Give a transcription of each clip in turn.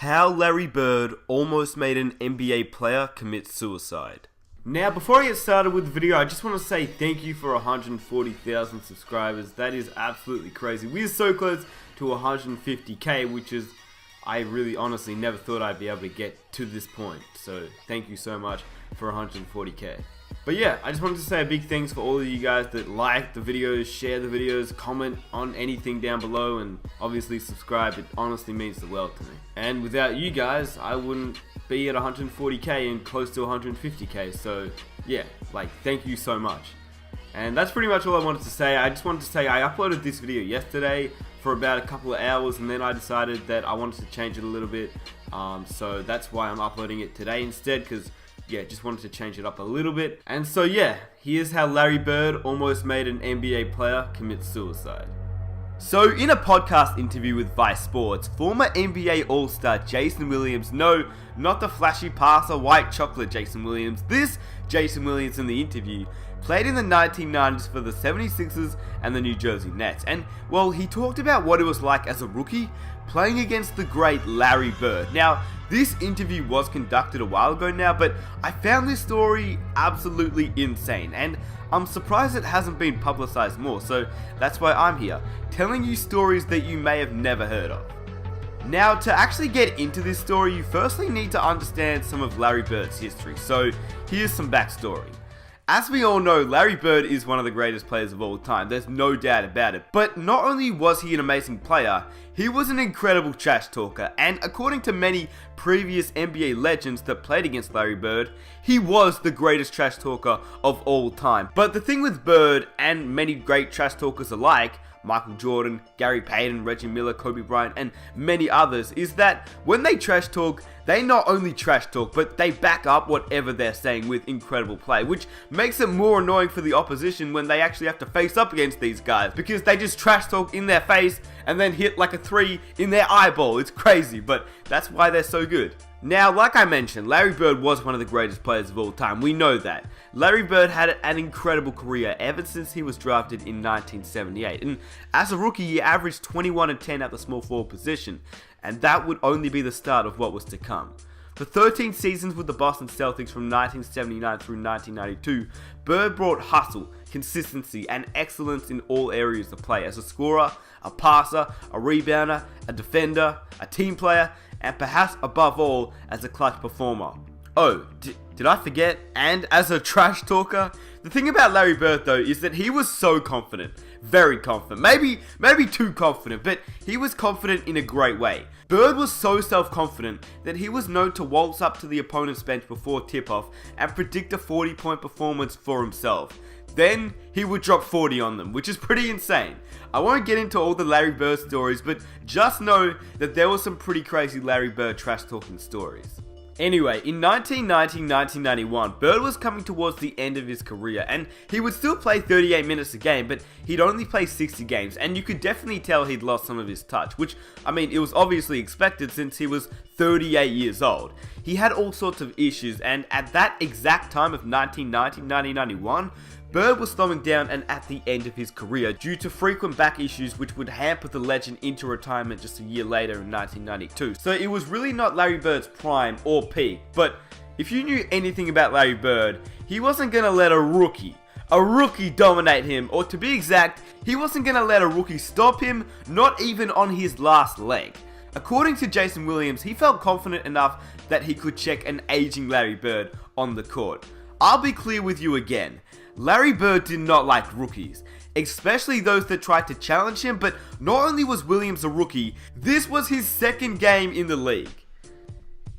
How Larry Bird almost made an NBA player commit suicide. Now, before I get started with the video, I just want to say thank you for 140,000 subscribers. That is absolutely crazy. We are so close to 150k, which is, I really honestly never thought I'd be able to get to this point. So thank you so much for 140k. But yeah, I just wanted to say a big thanks for all of you guys that like the videos, share the videos, comment on anything down below, and obviously subscribe. It honestly means the world to me. And without you guys, I wouldn't be at 140k and close to 150k. So yeah, thank you so much. And that's pretty much all I wanted to say. I just wanted to say I uploaded this video yesterday for about a couple of hours, and then I decided that I wanted to change it a little bit. So that's why I'm uploading it today instead, because yeah, just wanted to change it up a little bit. And so yeah, here's how Larry Bird almost made an NBA player commit suicide. So in a podcast interview with Vice Sports, former NBA All-Star Jason Williams, no, not the flashy passer white chocolate Jason Williams, this Jason Williams in the interview, played in the 1990s for the 76ers and the New Jersey Nets. And well, he talked about what it was like as a rookie playing against the great Larry Bird. Now, this interview was conducted a while ago now, but I found this story absolutely insane, and I'm surprised it hasn't been publicized more, so that's why I'm here, telling you stories that you may have never heard of. Now, to actually get into this story, you firstly need to understand some of Larry Bird's history, so here's some backstory. As we all know, Larry Bird is one of the greatest players of all time, there's no doubt about it. But not only was he an amazing player, he was an incredible trash talker, and according to many previous NBA legends that played against Larry Bird, he was the greatest trash talker of all time. But the thing with Bird, and many great trash talkers alike, Michael Jordan, Gary Payton, Reggie Miller, Kobe Bryant, and many others, is that when they trash talk, they not only trash talk, but they back up whatever they're saying with incredible play, which makes it more annoying for the opposition when they actually have to face up against these guys, because they just trash talk in their face and then hit like a 3 in their eyeball. It's crazy, but that's why they're so good. Now, like I mentioned, Larry Bird was one of the greatest players of all time. We know that. Larry Bird had an incredible career ever since he was drafted in 1978. And as a rookie, he averaged 21 and 10 at the small forward position. And that would only be the start of what was to come. For 13 seasons with the Boston Celtics from 1979 through 1992, Bird brought hustle, consistency, and excellence in all areas of play as a scorer, a passer, a rebounder, a defender, a team player, and perhaps above all, as a clutch performer. Oh, did I forget? And as a trash talker? The thing about Larry Bird though is that he was so confident, very confident, maybe too confident, but he was confident in a great way. Bird was so self-confident that he was known to waltz up to the opponent's bench before tip-off and predict a 40-point performance for himself. Then he would drop 40 on them, which is pretty insane. I won't get into all the Larry Bird stories, but just know that there were some pretty crazy Larry Bird trash talking stories. Anyway, in 1990-1991, Bird was coming towards the end of his career, and he would still play 38 minutes a game, but he'd only play 60 games, and you could definitely tell he'd lost some of his touch, which, I mean, it was obviously expected since he was 38 years old. He had all sorts of issues, and at that exact time of 1990-1991, Bird was slowing down and at the end of his career due to frequent back issues which would hamper the legend into retirement just a year later in 1992. So it was really not Larry Bird's prime or peak, but if you knew anything about Larry Bird, he wasn't going to let a rookie dominate him, or to be exact, he wasn't going to let a rookie stop him, not even on his last leg. According to Jason Williams, he felt confident enough that he could check an aging Larry Bird on the court. I'll be clear with you again. Larry Bird did not like rookies, especially those that tried to challenge him, but not only was Williams a rookie, this was his second game in the league.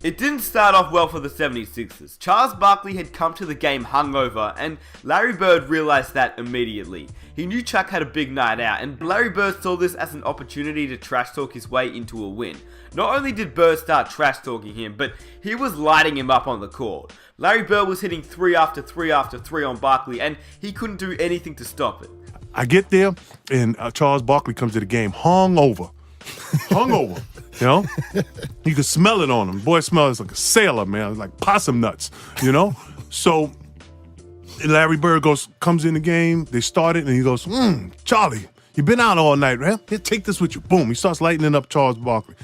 It didn't start off well for the 76ers. Charles Barkley had come to the game hungover, and Larry Bird realized that immediately. He knew Chuck had a big night out, and Larry Bird saw this as an opportunity to trash talk his way into a win. Not only did Bird start trash talking him, but he was lighting him up on the court. Larry Bird was hitting 3 after 3 after 3 on Barkley, and he couldn't do anything to stop it. I get there, and Charles Barkley comes to the game hungover. Hungover, you know? You could smell it on him. Boy smells like a sailor, man. Like possum nuts, you know? So Larry Bird comes in the game, they start it, and he goes, Charlie, you've been out all night, man. Here, take this with you. Boom, he starts lightening up Charles Barkley.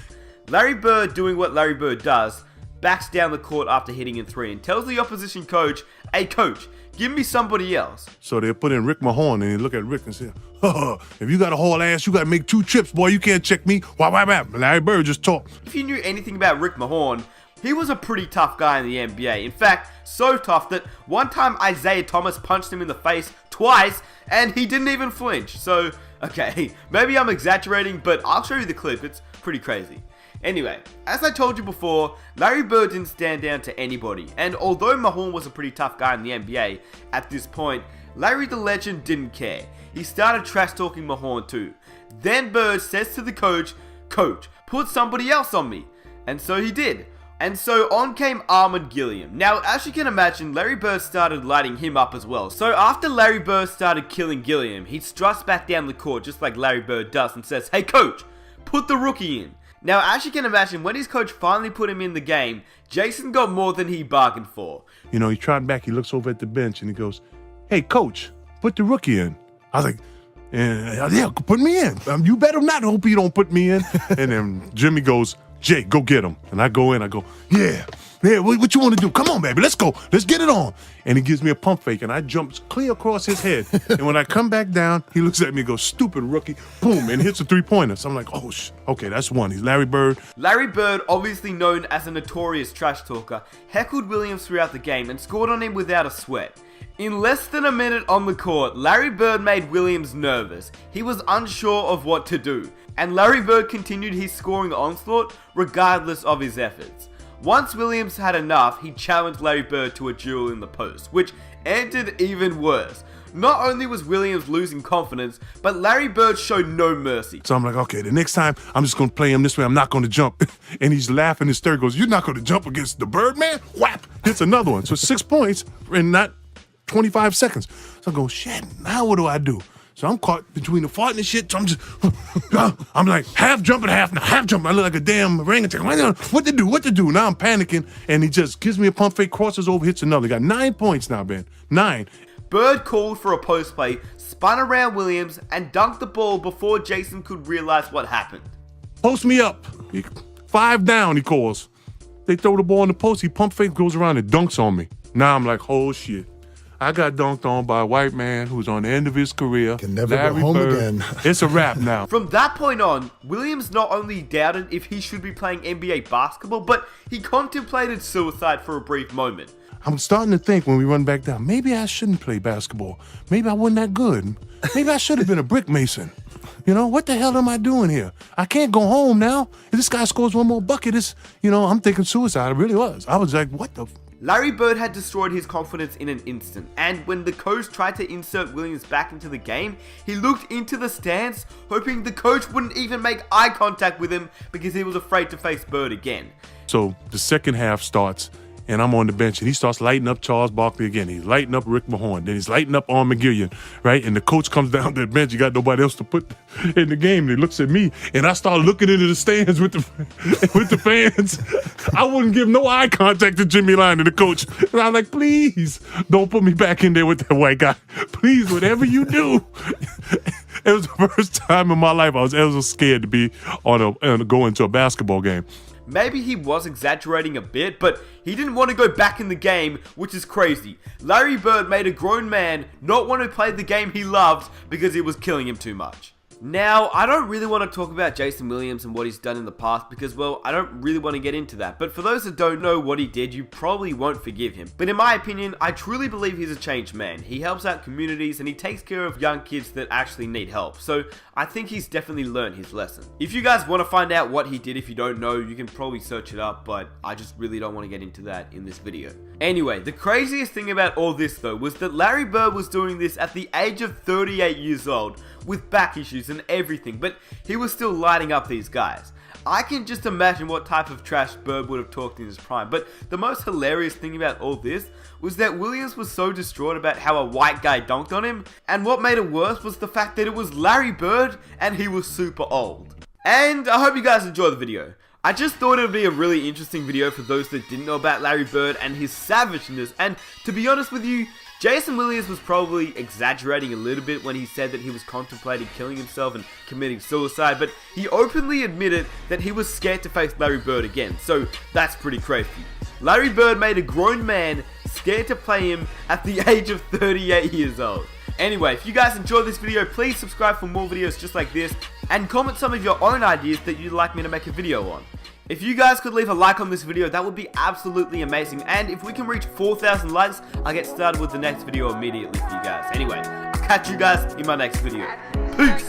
Larry Bird, doing what Larry Bird does, backs down the court after hitting in 3 and tells the opposition coach, "Hey coach, give me somebody else." So they put in Rick Mahorn, and they look at Rick and say, if you got a whole ass, you got to make 2 trips, boy. You can't check me. Why? Larry Bird just talked. If you knew anything about Rick Mahorn, he was a pretty tough guy in the NBA. In fact, so tough that one time Isaiah Thomas punched him in the face twice and he didn't even flinch. So, okay, maybe I'm exaggerating, but I'll show you the clip. It's pretty crazy. Anyway, as I told you before, Larry Bird didn't stand down to anybody. And although Mahorn was a pretty tough guy in the NBA at this point, Larry the Legend didn't care. He started trash talking Mahorn too. Then Bird says to the coach, "Coach, put somebody else on me." And so he did. And so on came Armen Gilliam. Now, as you can imagine, Larry Bird started lighting him up as well. So after Larry Bird started killing Gilliam, he struts back down the court just like Larry Bird does and says, "Hey coach, put the rookie in." Now, as you can imagine, when his coach finally put him in the game, Jason got more than he bargained for. You know, he tried back, he looks over at the bench and he goes, "Hey coach, put the rookie in." I was like, yeah, put me in. You better not hope you don't put me in. And then Jimmy goes, "Jay, go get him." And I go in, I go, yeah, what you want to do? Come on, baby, let's go. Let's get it on. And he gives me a pump fake, and I jump clear across his head. And when I come back down, he looks at me and goes, "Stupid rookie," boom, and hits a 3-pointer. So I'm like, oh, okay, that's one. He's Larry Bird. Larry Bird, obviously known as a notorious trash talker, heckled Williams throughout the game and scored on him without a sweat. In less than a minute on the court, Larry Bird made Williams nervous. He was unsure of what to do, and Larry Bird continued his scoring onslaught regardless of his efforts. Once Williams had enough, he challenged Larry Bird to a duel in the post, which ended even worse. Not only was Williams losing confidence, but Larry Bird showed no mercy. So I'm like, okay, the next time I'm just gonna play him this way. I'm not gonna jump. And he's laughing hysterical. Goes, "You're not gonna jump against the Birdman?" Whap! Hits another one. So 6 points in not 25 seconds. So I go, shit, now what do I do? So I'm caught between the fart and the shit. So I'm just, I'm like half jumping, half jumping. I look like a damn orangutan. What to do? Now I'm panicking, and he just gives me a pump fake, crosses over, hits another. Got 9 points now, Ben. 9. Bird called for a post play, spun around Williams, and dunked the ball before Jason could realize what happened. "Post me up." 5 down, he calls. They throw the ball in the post. He pump fake, goes around and dunks on me. Now I'm like, oh shit. I got dunked on by a white man who's on the end of his career. Can never go home again. It's a wrap now. From that point on, Williams not only doubted if he should be playing NBA basketball, but he contemplated suicide for a brief moment. I'm starting to think when we run back down, maybe I shouldn't play basketball. Maybe I wasn't that good. Maybe I should have been a brick mason. You know, what the hell am I doing here? I can't go home now. If this guy scores one more bucket, I'm thinking suicide. It really was. I was like, what the... Larry Bird had destroyed his confidence in an instant, and when the coach tried to insert Williams back into the game, he looked into the stands, hoping the coach wouldn't even make eye contact with him because he was afraid to face Bird again. So the second half starts, and I'm on the bench, and he starts lighting up Charles Barkley again. He's lighting up Rick Mahorn. Then he's lighting up Armen Gilliam, right? And the coach comes down to the bench. You got nobody else to put in the game. And he looks at me, and I start looking into the stands with the fans. I wouldn't give no eye contact to Jimmy Lyon, the coach. And I'm like, please, don't put me back in there with that white guy. Please, whatever you do. It was the first time in my life I was ever scared to be go into a basketball game. Maybe he was exaggerating a bit, but he didn't want to go back in the game, which is crazy. Larry Bird made a grown man not want to play the game he loved because it was killing him too much. Now, I don't really want to talk about Jason Williams and what he's done in the past because, well, I don't really want to get into that. But for those that don't know what he did, you probably won't forgive him. But in my opinion, I truly believe he's a changed man. He helps out communities and he takes care of young kids that actually need help. So I think he's definitely learned his lesson. If you guys want to find out what he did, if you don't know, you can probably search it up, but I just really don't want to get into that in this video. Anyway, the craziest thing about all this though was that Larry Bird was doing this at the age of 38 years old with back issues and everything, but he was still lighting up these guys. I can just imagine what type of trash Bird would have talked in his prime, but the most hilarious thing about all this was that Williams was so distraught about how a white guy dunked on him, and what made it worse was the fact that it was Larry Bird and he was super old. And I hope you guys enjoyed the video. I just thought it would be a really interesting video for those that didn't know about Larry Bird and his savageness, and to be honest with you, Jason Williams was probably exaggerating a little bit when he said that he was contemplating killing himself and committing suicide, but he openly admitted that he was scared to face Larry Bird again, so that's pretty crazy. Larry Bird made a grown man scared to play him at the age of 38 years old. Anyway, if you guys enjoyed this video, please subscribe for more videos just like this, and comment some of your own ideas that you'd like me to make a video on. If you guys could leave a like on this video, that would be absolutely amazing, and if we can reach 4,000 likes, I'll get started with the next video immediately for you guys. Anyway, I'll catch you guys in my next video. Peace!